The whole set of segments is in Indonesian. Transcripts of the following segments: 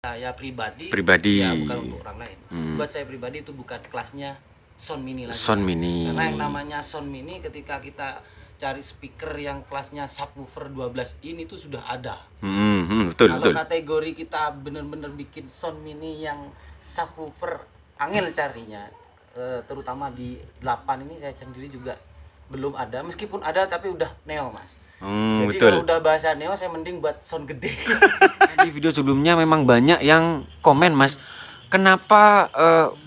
saya pribadi. Pribadi. Ya, bukan untuk orang lain. Buat saya pribadi itu bukan kelasnya sound mini lagi. Sound mini. Karena yang namanya sound mini ketika kita cari speaker yang kelasnya subwoofer 12 in itu sudah ada. Betul, Kalau betul. kategori kita bener-bener bikin sound mini yang subwoofer, angel carinya. Terutama di 8 ini saya sendiri juga belum ada. Meskipun ada tapi udah neo, Mas. Jadi Betul. kalau udah bahasa neo saya mending buat sound gede. Di video sebelumnya memang banyak yang komen, Mas, kenapa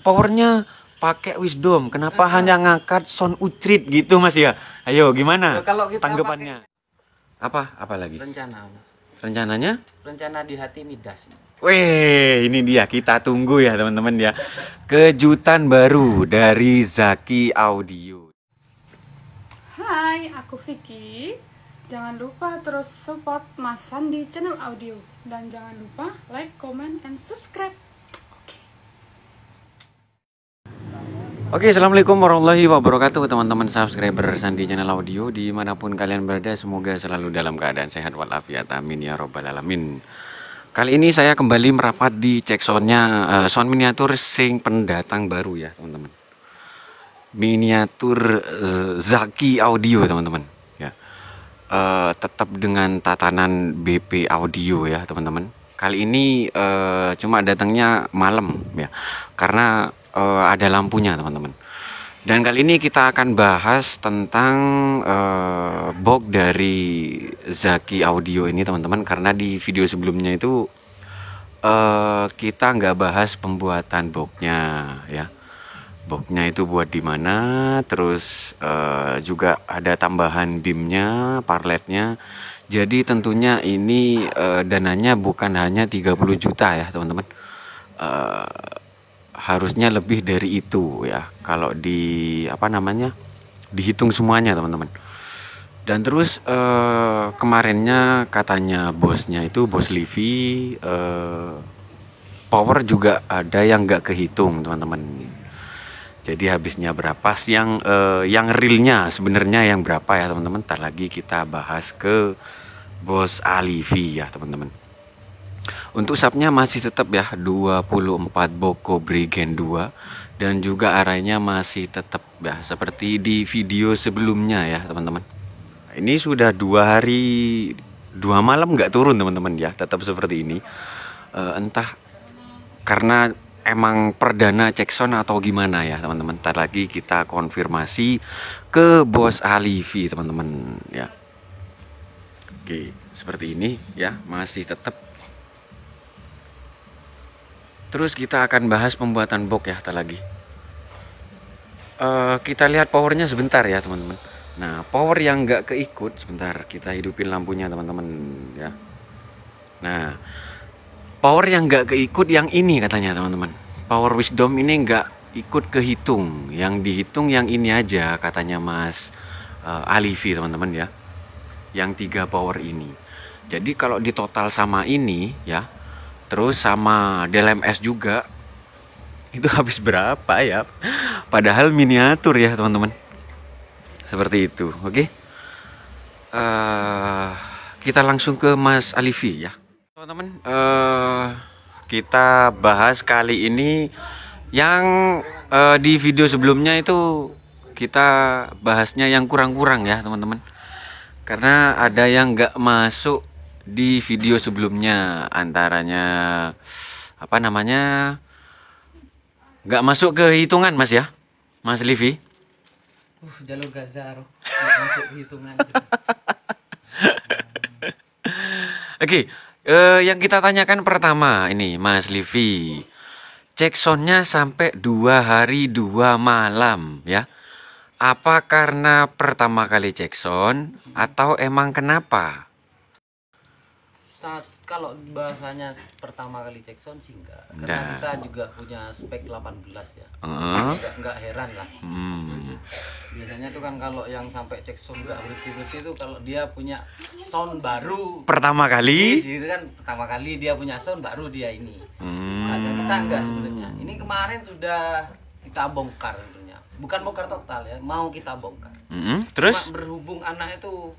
powernya pakai Wisdom, kenapa hanya ngangkat sound Utrecht gitu, Mas ya? Ayo gimana Kalau kita tanggapannya? Apa lagi? Rencana, Mas. Rencananya? Rencana di hati Midas. Weh, ini dia, kita tunggu ya teman-teman ya. Kejutan baru dari Zaki Audio. Hai, aku Vicky. Jangan lupa terus support Mas Sandi channel audio. Dan jangan lupa like, comment, and subscribe. Oke, assalamualaikum warahmatullahi wabarakatuh teman-teman subscriber Sandi channel audio dimanapun kalian berada, semoga selalu dalam keadaan sehat walafiat, amin ya robbal alamin. Kali ini saya kembali merapat di cek sound miniatur sing pendatang baru ya teman-teman. Miniatur Zaki Audio teman-teman ya. Tetap dengan tatanan BP Audio ya teman-teman. Kali ini cuma datangnya malam ya, karena ada lampunya teman-teman. Dan kali ini kita akan bahas tentang box dari Zaki Audio ini teman-teman, karena di video sebelumnya itu kita nggak bahas pembuatan boxnya ya. Boxnya itu buat di mana, terus juga ada tambahan beamnya, parletnya. Jadi tentunya ini dananya bukan hanya 30 juta ya teman-teman. Harusnya lebih dari itu ya kalau dihitung semuanya teman-teman. Dan terus kemarinnya katanya bosnya itu bos Livi, power juga ada yang nggak kehitung teman-teman. Jadi habisnya berapa sih yang realnya sebenarnya yang berapa ya teman-teman. Ntar lagi kita bahas ke bos Alivi ya teman-teman. Untuk subnya masih tetap ya 24 Boko Brigand 2, dan juga arahnya masih tetap ya seperti di video sebelumnya ya teman-teman. Ini sudah 2 hari 2 malam nggak turun teman-teman ya, tetap seperti ini. Entah karena emang perdana cek sound atau gimana ya teman-teman. Ntar lagi kita konfirmasi ke bos Alivi teman-teman ya. Oke, seperti ini ya, masih tetap. Terus kita akan bahas pembuatan box ya, tak lagi. Kita lihat powernya sebentar ya teman-teman. Nah, power yang nggak keikut, sebentar kita hidupin lampunya teman-teman ya. Nah, power yang nggak keikut yang ini katanya teman-teman. Power Wisdom ini nggak ikut kehitung. Yang dihitung yang ini aja katanya Mas Alivi teman-teman ya. Yang 3 power ini. Jadi kalau di total sama ini ya, terus sama DLMS juga, itu habis berapa ya? Padahal miniatur ya teman-teman. Seperti itu, oke? Kita langsung ke Mas Alivi ya, teman-teman. Kita bahas kali ini yang di video sebelumnya itu kita bahasnya yang kurang-kurang ya teman-teman. Karena ada yang nggak masuk di video sebelumnya, antaranya nggak masuk ke hitungan Mas ya, Mas Livi. Jalur Gaza nggak masuk hitungan. Oke, yang kita tanyakan pertama ini Mas Livi, cek soundnya sampai 2 hari 2 malam ya. Apa karena pertama kali cek sound atau emang kenapa? Kalau bahasanya pertama kali cek sound sih enggak, karena kita juga punya spek 18 ya. Enggak heran lah. Biasanya tuh kan kalau yang sampai cek sound enggak bersih-bersih itu kalau dia punya sound baru Pertama kali? itu kan pertama kali dia punya sound baru dia ini. Ada kita enggak sebenarnya. Ini kemarin sudah kita bongkar tentunya. Bukan bongkar total ya, mau kita bongkar. Terus? Cuma berhubung anak itu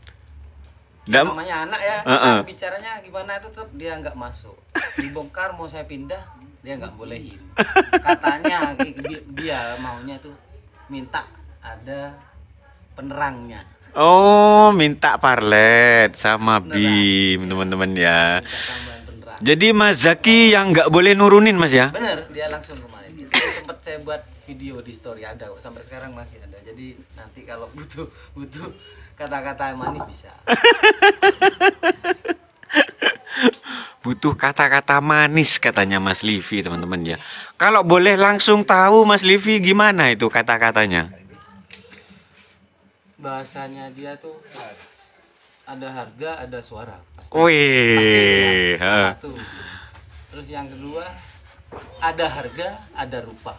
Namanya anak ya, kan bicaranya gimana itu tetap dia nggak masuk. Dibongkar mau saya pindah, dia nggak bolehin. Katanya dia maunya tuh minta ada penerangnya. Oh, minta parlet sama BIM, teman-teman ya. Jadi Mas Zaki yang nggak boleh nurunin, Mas ya? Bener, dia langsung kemarin. Itu sempat saya buat video di story, ada sampai sekarang masih ada. Jadi nanti kalau butuh kata-kata manis bisa. Butuh kata-kata manis katanya Mas Livi, teman-teman ya. Kalau boleh langsung tahu Mas Livi gimana itu kata-katanya? Bahasanya dia tuh ada harga, ada suara. Pasti. Wih, ya. Terus yang kedua ada harga, ada rupa.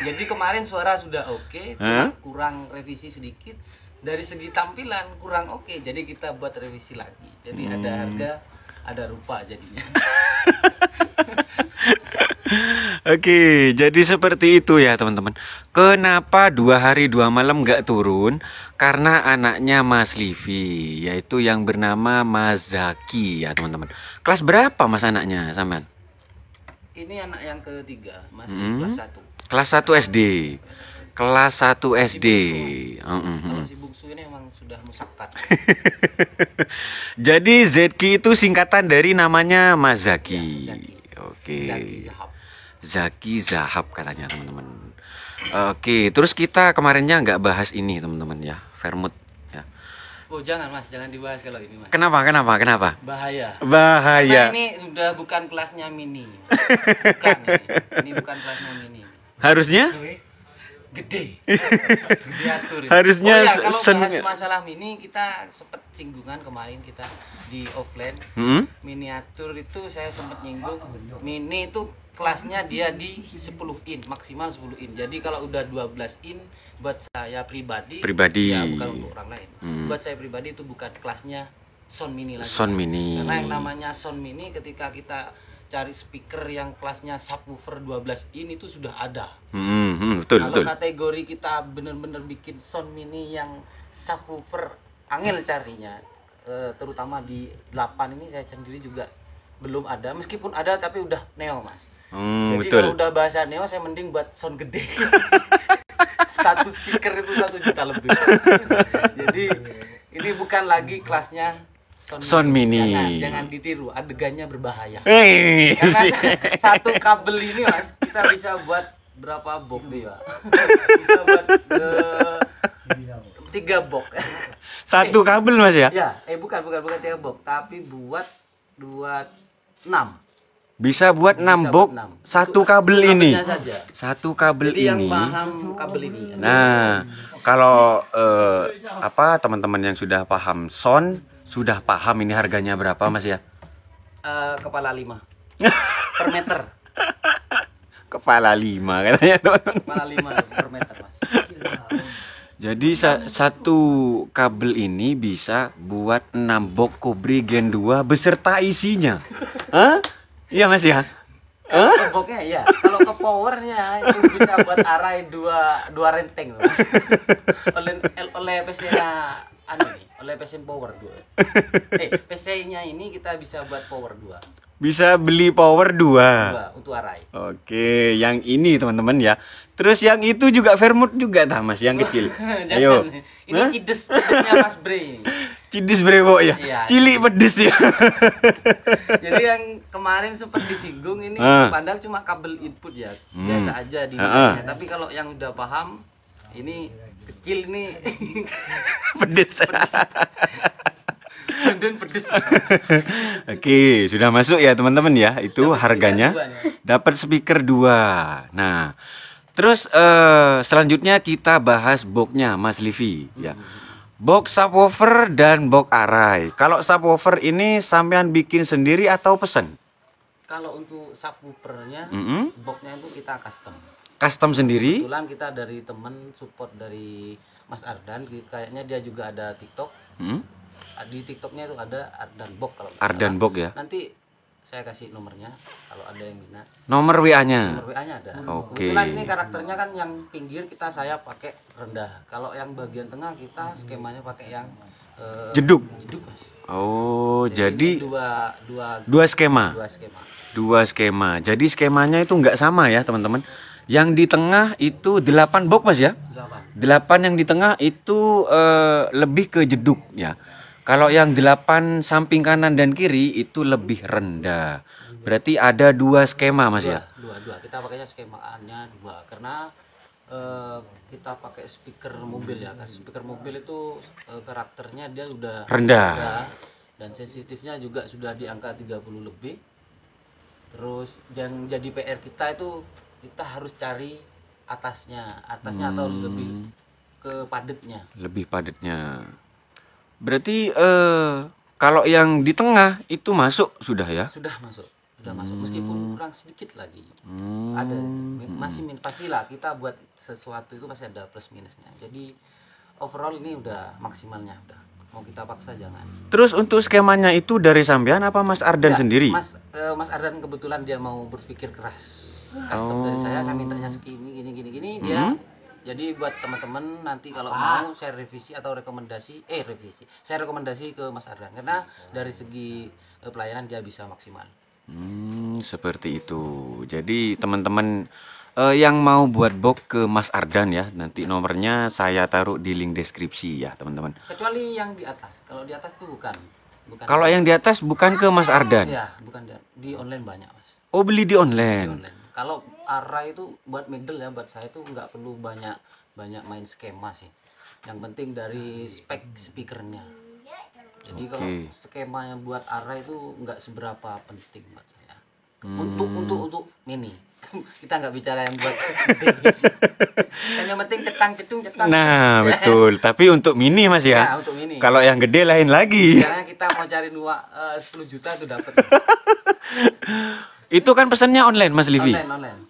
Jadi kemarin suara sudah oke, kurang revisi sedikit. Dari segi tampilan kurang oke, jadi kita buat revisi lagi. Jadi ada harga, ada rupa jadinya. Oke, jadi seperti itu ya teman-teman. Kenapa 2 hari 2 malam nggak turun? Karena anaknya Mas Livi, yaitu yang bernama Mas Zaki ya teman-teman. Kelas berapa Mas anaknya sampean? Ini anak yang ketiga, masih kelas 1. Kelas 1 SD. Kelas 1 SD. Kalau si bungsu ini emang sudah musakat. Jadi ZK itu singkatan dari namanya Mas Zaki. Ya, Zaki. Oke. Zaki Zahab. Zaki Zahab katanya teman-teman. Oke, terus kita kemarinnya nggak bahas ini teman-teman ya, Vermouth ya. Oh jangan Mas, jangan dibahas kalau ini Mas. Kenapa? Bahaya. Bahaya. Karena ini sudah bukan kelasnya mini. Bukan ini bukan kelasnya mini. Harusnya? Gede. Diatur. Harusnya kalau bahas masalah mini kita sempat singgungan kemarin kita di offline. Miniatur itu saya sempat nyinggung. Mini itu kelasnya dia di 10 in, maksimal 10 in. Jadi kalau udah 12 in buat saya pribadi ya bukan untuk orang lain. Buat saya pribadi itu bukan kelasnya sound mini lagi. Sound mini. Karena yang namanya sound mini ketika kita cari speaker yang kelasnya subwoofer 12 in itu sudah ada. Betul. Kalau kategori kita bener-bener bikin sound mini yang subwoofer angel carinya, terutama di 8 ini saya sendiri juga belum ada. Meskipun ada tapi udah neo Mas. Jadi betul. kalau udah bahasa neo saya mending buat sound gede. Status speaker itu 1 juta lebih. Jadi ini bukan lagi kelasnya sound mini. Jangan ditiru, adegannya berbahaya. Karena satu kabel ini Mas, kita bisa buat berapa box nih Pak? Bisa buat 3 box. Satu kabel Mas ya? Ya, bukan 3 box, tapi buat 6. Bisa buat 6 box satu kabel ini. Satu kabel jadi ini. Yang paham kabel ini. Nah, kalau teman-teman yang sudah paham sound sudah paham ini harganya berapa Mas ya? Kepala 5 per meter. Kepala 5 katanya teman-teman. Kepala 5 per meter Mas. Jadi satu kabel ini bisa buat 6 box Kobri Gen 2 beserta isinya. Hah? Iya Mas ya? Ke boxnya ya. Kalau ke powernya itu bisa buat array 2 renteng Mas. oleh PC-nya oleh PC power 2. PC-nya ini kita bisa buat power 2. Bisa beli power 2 untuk array. Oke, yang ini teman-teman ya. Terus yang itu juga Vermouth juga Mas, yang kecil. Ayo. Ini cidesnya Mas Bre ini. Cidis brewo ya. Iya. Cilik pedes ya. Jadi yang kemarin sempat disinggung ini padahal cuma kabel input ya. Biasa aja di tapi kalau yang udah paham ini kecil nih. Pedes. Dan pedes. Oke, sudah masuk ya teman-teman ya. Itu harganya. Dapat speaker 2. Nah, terus selanjutnya kita bahas boxnya Mas Livi ya. Box subwoofer dan box array. Kalau subwoofer ini sampean bikin sendiri atau pesen? Kalau untuk subwoofernya, boxnya itu kita custom. Custom sendiri? Kebetulan kita dari temen support dari Mas Ardan, kayaknya dia juga ada TikTok. Di TikToknya itu ada Ardan Box kalau Ardan Box ya. Nanti saya kasih nomornya kalau ada yang minat. Nomor WA-nya? Nomor WA-nya ada. Oke. Kebetulan ini karakternya kan yang pinggir saya pakai rendah. Kalau yang bagian tengah kita skemanya pakai yang Jeduk. jeduk mas. Oh, jadi ini dua dua skema. dua skema. Dua skema. Jadi skemanya itu nggak sama ya teman-teman. Yang di tengah itu 8 box mas ya. 8 yang di tengah itu lebih ke jeduk ya. Kalau yang 8 samping kanan dan kiri itu lebih rendah. Berarti ada 2 skema mas ya. Dua. Kita pakainya skemaannya 2 karena kita pakai speaker mobil ya. Speaker mobil itu karakternya dia udah Rendah. dan sensitifnya juga sudah di angka 30 lebih. Terus yang jadi PR kita itu kita harus cari atasnya atau lebih ke padatnya. Lebih padatnya. Berarti kalau yang di tengah itu masuk sudah ya? Sudah masuk meskipun kurang sedikit lagi. Ada masih pastilah kita buat sesuatu itu pasti ada plus minusnya. Jadi overall ini udah maksimalnya udah. Mau kita paksa jangan. Terus untuk skemanya itu dari sampean apa Mas Ardan sendiri? Mas Ardan kebetulan dia mau berpikir keras. Custom dari saya mintanya segini gini dia. Jadi buat teman-teman nanti kalau mau saya revisi atau saya rekomendasi ke Mas Ardan karena dari segi pelayanan dia bisa maksimal. Seperti itu. Jadi teman-teman yang mau buat box ke Mas Ardan ya, nanti nomornya saya taruh di link deskripsi ya teman-teman. Kecuali yang di atas. Kalau di atas itu bukan. Kalau yang di atas bukan ke Mas Ardan. Ya, bukan di online banyak mas. Oh beli di online. Kalau array itu buat middle ya, buat saya itu nggak perlu banyak main skema sih. Yang penting dari spek speakernya. Jadi kalau skema yang buat array itu nggak seberapa penting buat saya. Untuk mini. Kita nggak bicara yang buat yang penting cetang. Nah betul. Tapi untuk mini mas ya. Ya untuk mini. Kalau yang gede lain lagi. Karena kita mau cari 10 juta itu dapat. Itu kan pesannya online Mas Livi. Online.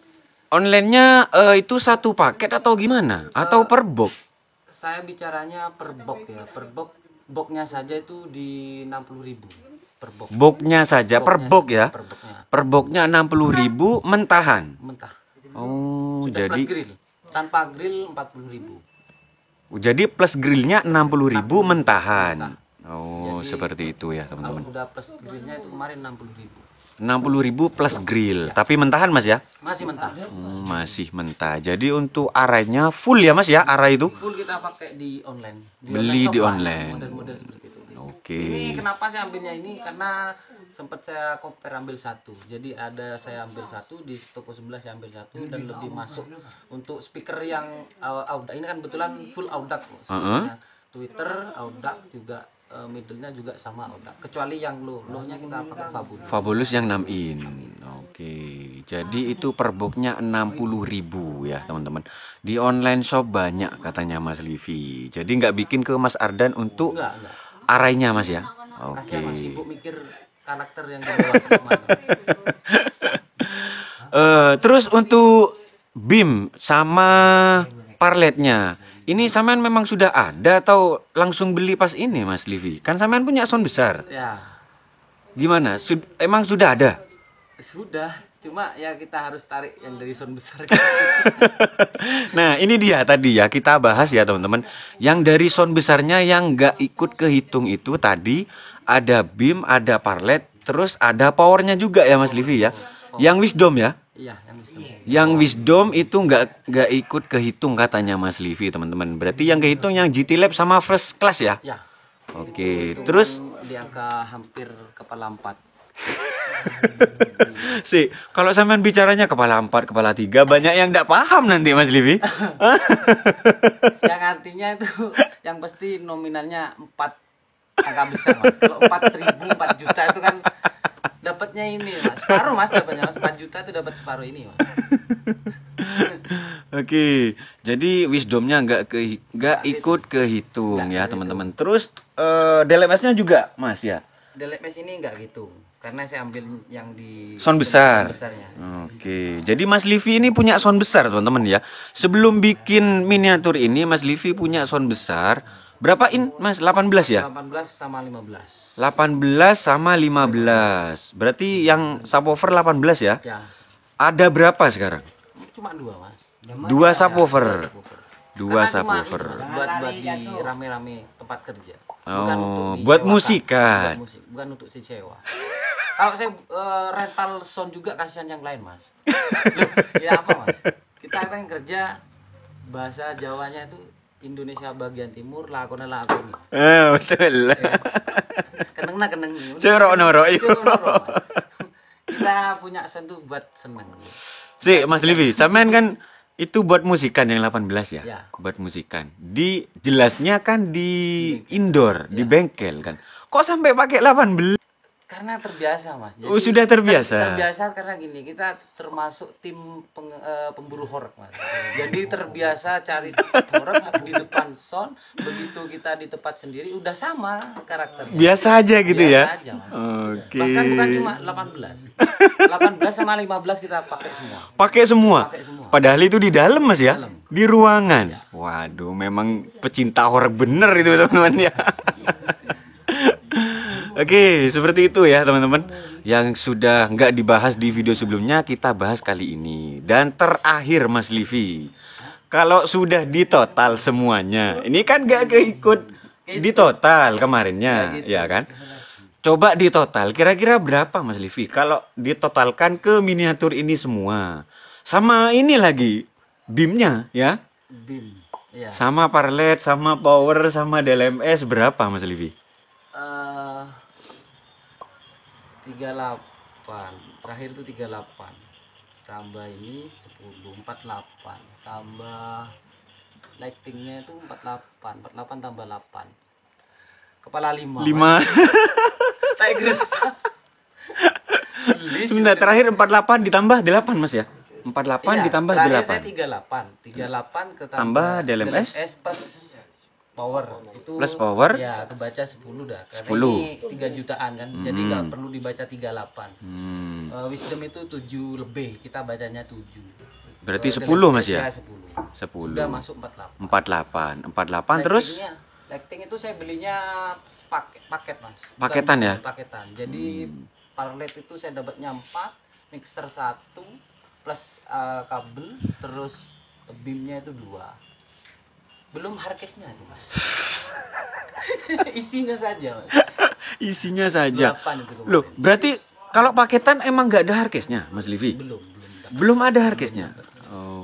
Onlinenya itu satu paket atau gimana? Atau per box? Saya bicaranya per box ya. Per boxnya saja itu di 60.000 per box. Boxnya saja per box ya. Per boxnya 60.000 mentahan. Mentah. Oh, Sudah jadi plus grill. Tanpa grill 40.000. Jadi plus grillnya 60.000 mentahan. Oh, jadi, seperti itu ya kalau teman-teman. udah plus grillnya itu kemarin 60.000. 60.000 plus grill, tapi mentahan mas ya? Masih mentah. Masih mentah. Jadi untuk arahnya full ya mas ya, arah itu? Full kita pakai di online. Beli di shop online. Model-model seperti itu. Oke. Ini kenapa saya ambilnya ini? Karena sempat saya compare ambil satu. Jadi saya ambil satu di toko sebelah saya ambil satu dan lebih masuk untuk speaker yang audio. Ini kan kebetulan full audio. Twitter audio juga. Middle-nya juga sama audio. Kecuali yang low-nya kita pakai Fabulous. Fabulous yang 6 in. Oke. Jadi itu per boxnya 60.000 ya teman-teman. Di online shop banyak katanya Mas Livi. Jadi nggak bikin ke Mas Ardan untuk Enggak. arahnya mas ya. Oke. Masih sibuk mikir karakter yang dibawa. Terus untuk BIM sama parletnya. Ini sampean memang sudah ada atau langsung beli pas ini Mas Livi? Kan sampean punya sound besar. Ya. Gimana? Emang sudah ada? Sudah, cuma ya kita harus tarik yang dari sound besar. Nah ini dia tadi ya kita bahas ya teman-teman. Yang dari sound besarnya yang nggak ikut kehitung itu tadi ada BIM, ada parlet, terus ada powernya juga ya Mas Livi ya. Yang Wisdom ya? Iya, yang Wisdom. Yang Wisdom itu nggak ikut kehitung katanya Mas Livi teman-teman. Berarti yang kehitung yang GT Lab sama First Class ya? Ya. Oke, terus di angka hampir kepala 4. sih kalau sampean bicaranya kepala 4, kepala 3 banyak yang nggak paham nanti Mas Livi. Yang artinya itu yang pasti nominalnya 4 angka besar Mas. Kalau 4.000, 4 juta itu kan dapatnya ini Mas. Separuh Mas dapatnya Mas. 4 juta itu dapat separuh ini Mas. Oke, jadi Wisdomnya nggak ikut kehitung ya teman-teman. Terus DLMS-nya juga Mas ya? DLMS ini nggak gitu. Karena saya ambil yang di sound besar. Besarnya. Oke. Jadi Mas Livi ini punya sound besar, teman-teman ya. Sebelum bikin miniatur ini Mas Livi punya sound besar. Berapa in, Mas? 18 ya? 18 sama 15. 18 sama 15. Berarti yang subwoofer 18 ya? Ya. Ada berapa sekarang? Cuma 2, Mas. 2 subwoofer. 2 Karena subwoofer. buat di rame-rame tempat kerja. Bukan untuk buat disewakan. musikan. Buat musik, bukan untuk disewa. Kalau saya rental sound juga kasihan yang lain, Mas. Loh, ya apa, Mas? Kita kan kerja bahasa Jawanya itu Indonesia bagian timur, lakona lakoni. Betul. Keneng. Cerok norok itu. Kita punya sound tuh buat seneng. Si Mas Livi, sampean kan itu buat musikan yang 18 ya? Ya. Buat musikan. Di jelasnya kan di indoor, di bengkel kan. Kok sampai pakai 18? Karena terbiasa, Mas. Oh, sudah terbiasa. Terbiasa karena gini, kita termasuk tim pemburu horor, Mas. Jadi terbiasa cari horor di depan sound, begitu kita di tempat sendiri udah sama karakternya. Biasa aja gitu Biasa ya? aja, Mas. Oke. Bahkan bukan cuma 18. 18 sama 15 kita pakai semua. Pakai semua. Pakai semua. Padahal itu di dalam, Mas ya? Dalam. Di ruangan. Waduh, memang pecinta horor bener itu teman-teman ya. Oke, seperti itu ya teman-teman. Yang sudah nggak dibahas di video sebelumnya kita bahas kali ini. Dan terakhir Mas Livi, kalau sudah ditotal semuanya, ini kan nggak keikut di total kemarinnya, ya kan? Coba ditotal, kira-kira berapa Mas Livi? Kalau ditotalkan ke miniatur ini semua, sama ini lagi BIM-nya ya, BIM. Ya. sama parlet, sama power, sama DLMS berapa Mas Livi? 38. Terakhir itu 38. Tambah ini 10, 48. Tambah lightingnya itu 48. 48 tambah 8. Kepala 5. 5. Tak gresah. Sebentar, terakhir 48 ditambah 8 Mas ya? 48 ditambah terakhir 8. saya 38. 38 ke Tambah DLMS plus power itu plus power ya kebaca 10 dah karena 10. ini 3 jutaan kan jadi nggak perlu dibaca 38. Wisdom itu 7 lebih kita bacanya 7 berarti 10 Mas ya? 10 10 udah masuk 48 48 terus lighting itu saya belinya paket Mas. Paketan ya? Paketan jadi parlet itu saya dapatnya 4 mixer 1 plus kabel terus beamnya itu 2 belum hardcase-nya itu Mas. Isinya saja Mas. isinya saja 8 itu kemarin. loh berarti kalau paketan emang nggak ada hardcase-nya Mas Livi? Belum ada hardcase-nya.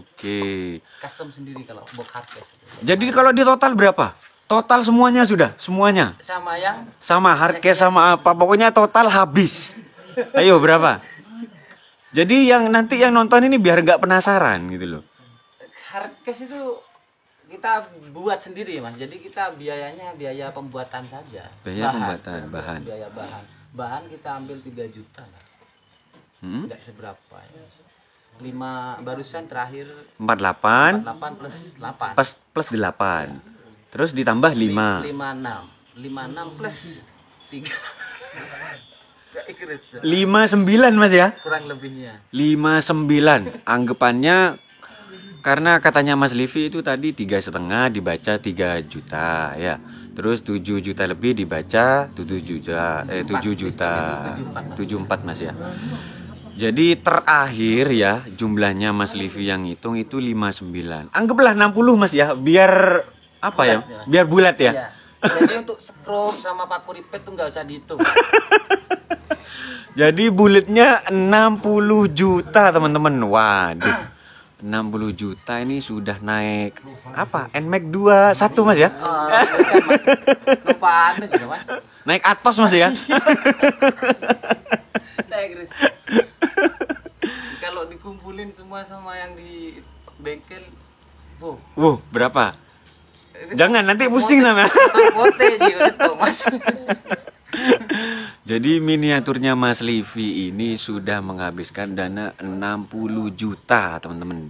Oke. Custom sendiri kalau box hardcase itu. Jadi kalau di total berapa? Total semuanya sudah? Semuanya? Sama yang Sama hardcase sama apa? Pokoknya total habis. Ayo berapa? Jadi yang nanti yang nonton ini biar nggak penasaran gitu loh. hardcase itu kita buat sendiri Mas. Jadi kita biayanya biaya pembuatan saja. Biaya pembuatan bahan. Biaya bahan. Bahan kita ambil 3 juta lah. Tidak seberapa ya. 5 barusan terakhir 48 48 plus 8. plus 8. Terus ditambah 5. 56 plus 3. 59 Mas ya? Kurang lebihnya. 59. Anggapannya karena katanya Mas Livi itu tadi 3,5 dibaca 3 juta ya. Terus 7 juta lebih dibaca 7 juta 74 Mas ya. Jadi terakhir ya jumlahnya Mas Livi yang hitung itu 59. Anggaplah 60 Mas ya, biar apa ya? Biar bulat ya. Ya. Jadi untuk scroll sama paku ripet tuh nggak usah dihitung. Jadi bulatnya 60 juta teman-teman. Waduh. 60 juta ini sudah naik apa? NMAX 21 Mas ya? Lupaan aja Mas. Naik Atos Mas ya? Kalau dikumpulin semua sama yang di bengkel, Berapa? Jangan nanti pusing nama. Pote juga itu Mas. Jadi miniaturnya Mas Livi ini sudah menghabiskan dana 60 juta teman-teman.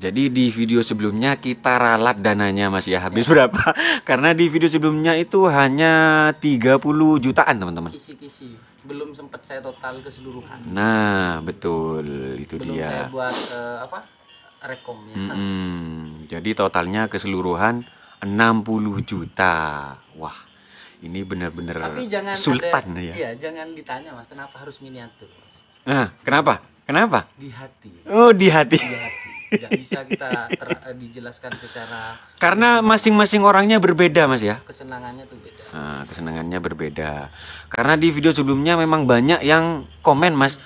Jadi di video sebelumnya kita ralat dananya Mas ya habis berapa? Karena di video sebelumnya itu hanya 30 jutaan teman-teman. Kisi-kisi belum sempat saya total keseluruhan. Nah betul itu Belum dia. saya buat rekomnya. Jadi totalnya keseluruhan 60 juta. Wah ini benar-benar Tapi jangan sultan ya. Iya, jangan ditanya Mas, kenapa harus miniatur Mas? Nah, kenapa? Kenapa? Di hati. Oh, di hati. Di hati. Nggak bisa kita dijelaskan secara, Karena masing-masing orangnya berbeda Mas ya. kesenangannya tuh beda. Nah, kesenangannya berbeda. Karena di video sebelumnya memang banyak yang komen Mas,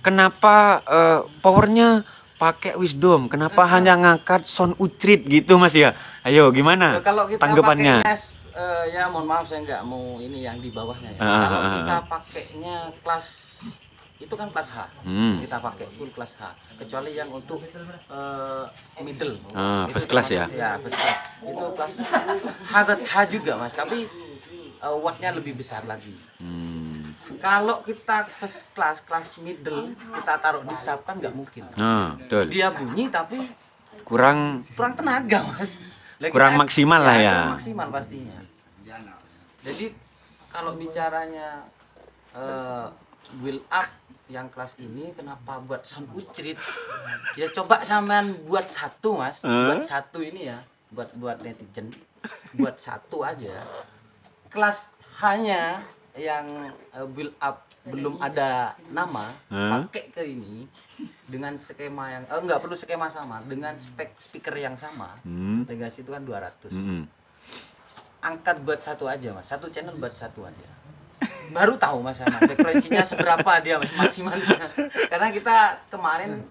kenapa powernya pakai wisdom, kenapa hanya ngangkat sound ucrit gitu Mas ya. Ayo gimana Kalau kita tanggapannya? pakainya, ya mohon maaf saya nggak mau ini yang di bawahnya ya. Kalau kita pakainya kelas itu kan kelas H, kita pakai full kelas H, kecuali yang untuk middle, first class ya? Ya first class itu kelas H juga Mas, tapi wattnya lebih besar lagi. Kalau kita first class, kelas middle kita taruh di sub kan nggak mungkin. Betul. Dia bunyi tapi Kurang tenaga Mas. Kurang maksimal lah ya. Kurang maksimal pastinya. Jadi kalau bicaranya build up yang kelas ini kenapa buat sound ucrit? Ya coba sampean buat satu Mas, buat satu ini ya, buat netizen, buat satu aja. Kelas hanya yang build up belum ada nama, pakai ke ini dengan skema yang nggak perlu skema sama, dengan spek speaker yang sama. Legasi itu kan 200. Angkat buat satu aja Mas, satu channel buat satu aja. Baru tahu Mas Hana frekuensinya seberapa dia Mas maksimalnya. Karena kita kemarin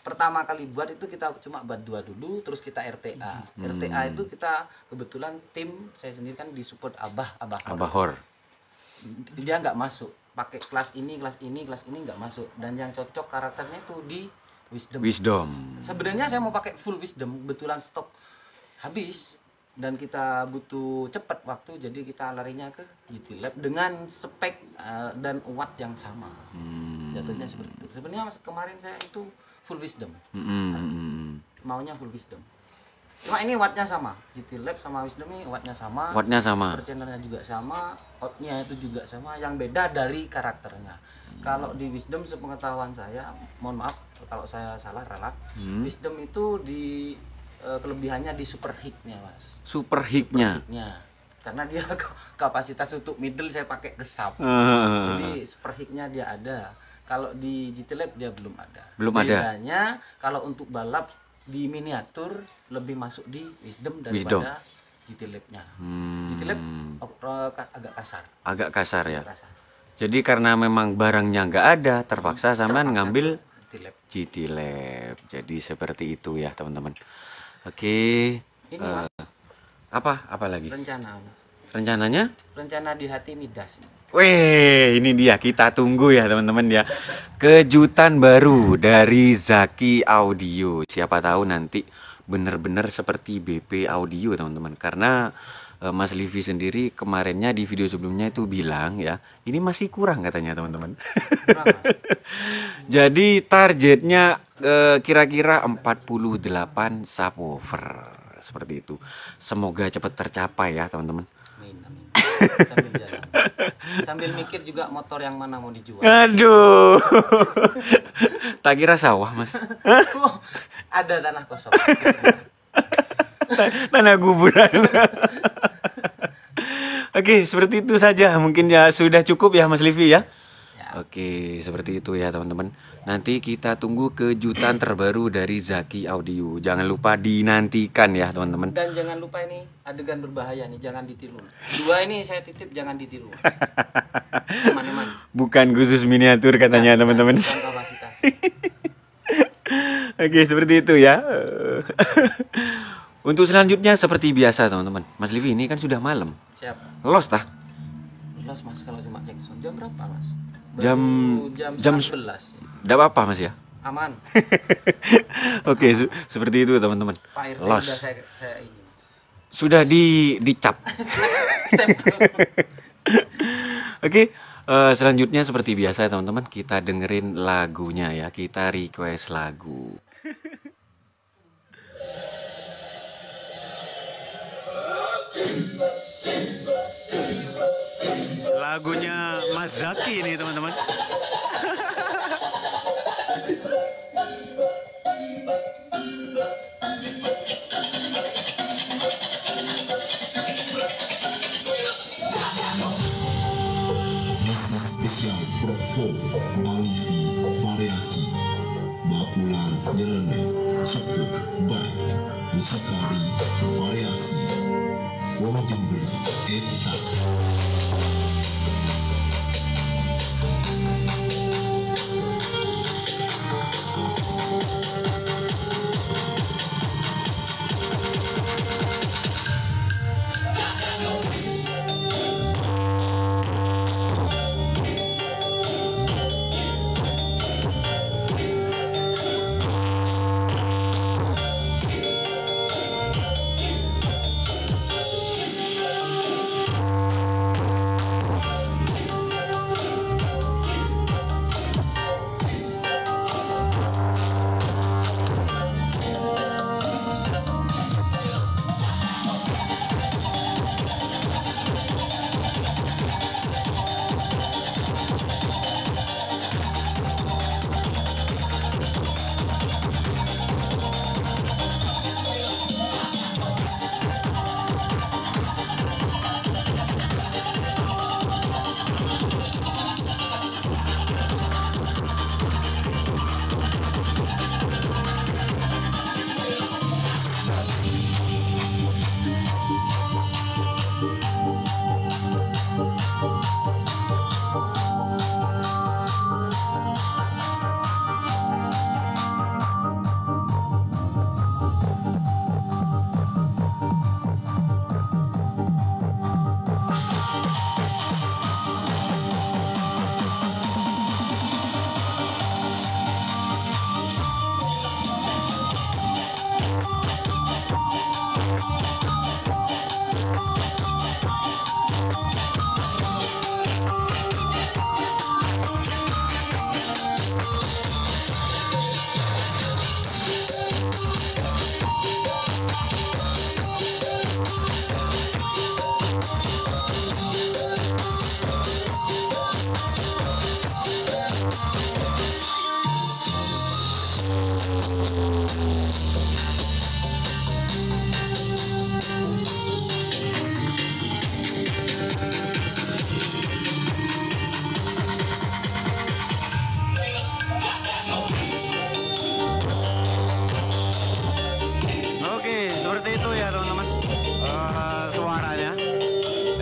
pertama kali buat itu kita cuma buat 2 dulu, terus kita RTA. RTA itu kita kebetulan tim saya sendiri kan disupport Abah Hor. Dia nggak masuk, pakai kelas ini nggak masuk, dan yang cocok karakternya itu di Wisdom. Sebenarnya saya mau pakai full Wisdom, kebetulan stok habis dan kita butuh cepat waktu, jadi kita larinya ke GT Lab dengan spek dan watt yang sama. Jatuhnya seperti itu. Sebenarnya kemarin saya itu full Wisdom. Maunya full Wisdom. Cuma ini wattnya sama. GT Lab sama Wisdom ini wattnya sama. Channelnya juga sama, outnya itu juga sama. Yang beda dari karakternya. Kalau di Wisdom sepengetahuan saya, mohon maaf kalau saya salah ralat. Wisdom itu di kelebihannya di super hignya Mas. Super hignya. Karena dia kapasitas untuk middle saya pakai ke sub. Jadi super hignya dia ada. Kalau di GT Lab dia belum ada. Bedanya kalau untuk balap di miniatur lebih masuk di Wisdom daripada GT Lab-nya. GT Lab agak kasar. Jadi karena memang barangnya nggak ada, terpaksa sampean ngambil GT Lab. Jadi seperti itu ya teman-teman. Oke. Ini Mas, apa lagi? Rencananya? Rencana di hati Midas. Weh, ini dia, kita tunggu ya teman-teman ya. Kejutan baru dari Zaki Audio. Siapa tahu nanti benar-benar seperti BP Audio teman-teman. Karena Mas Livi sendiri kemarinnya di video sebelumnya itu bilang ya, ini masih kurang katanya teman-teman. Jadi targetnya kira-kira 48 subwoofer. Seperti itu. Semoga cepat tercapai ya teman-teman. Amin. Sambil jalan. Sambil mikir juga motor yang mana mau dijual. Aduh. Tak kira sawah Mas. Ada tanah kosong. Tanah kuburan. Oke, seperti itu saja. Mungkin ya sudah cukup ya Mas Livi ya. Oke, seperti itu ya teman-teman. Nanti kita tunggu kejutan terbaru dari Zaki Audio. Jangan lupa dinantikan ya teman-teman. Dan jangan lupa ini adegan berbahaya nih, jangan ditiru. 2 ini saya titip, jangan ditiru. Teman-teman. Bukan khusus miniatur katanya teman-teman. Bukan kapasitas. Oke, seperti itu ya. Untuk selanjutnya seperti biasa teman-teman. Mas Livi ini kan sudah malam. Siap. Los tah? Los Mas kalau cuma cek sound. Jam berapa Mas? Jam 11. Enggak apa-apa Mas ya. Aman. Oke, seperti itu teman-teman. Los. Sudah dicap. Oke, selanjutnya seperti biasa teman-teman, kita dengerin lagunya ya. Kita request lagu. Lagunya Mas Zaki nih teman-teman. Masa spesial Provo Alifi Variasi Bakula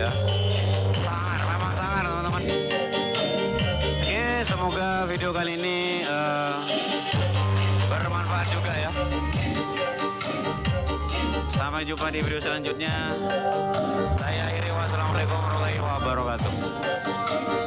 ya. Sangar, memang sangar teman-teman. Oke, semoga video kali ini bermanfaat juga ya. Sampai jumpa di video selanjutnya. Saya akhiri, wassalamualaikum warahmatullahi wabarakatuh.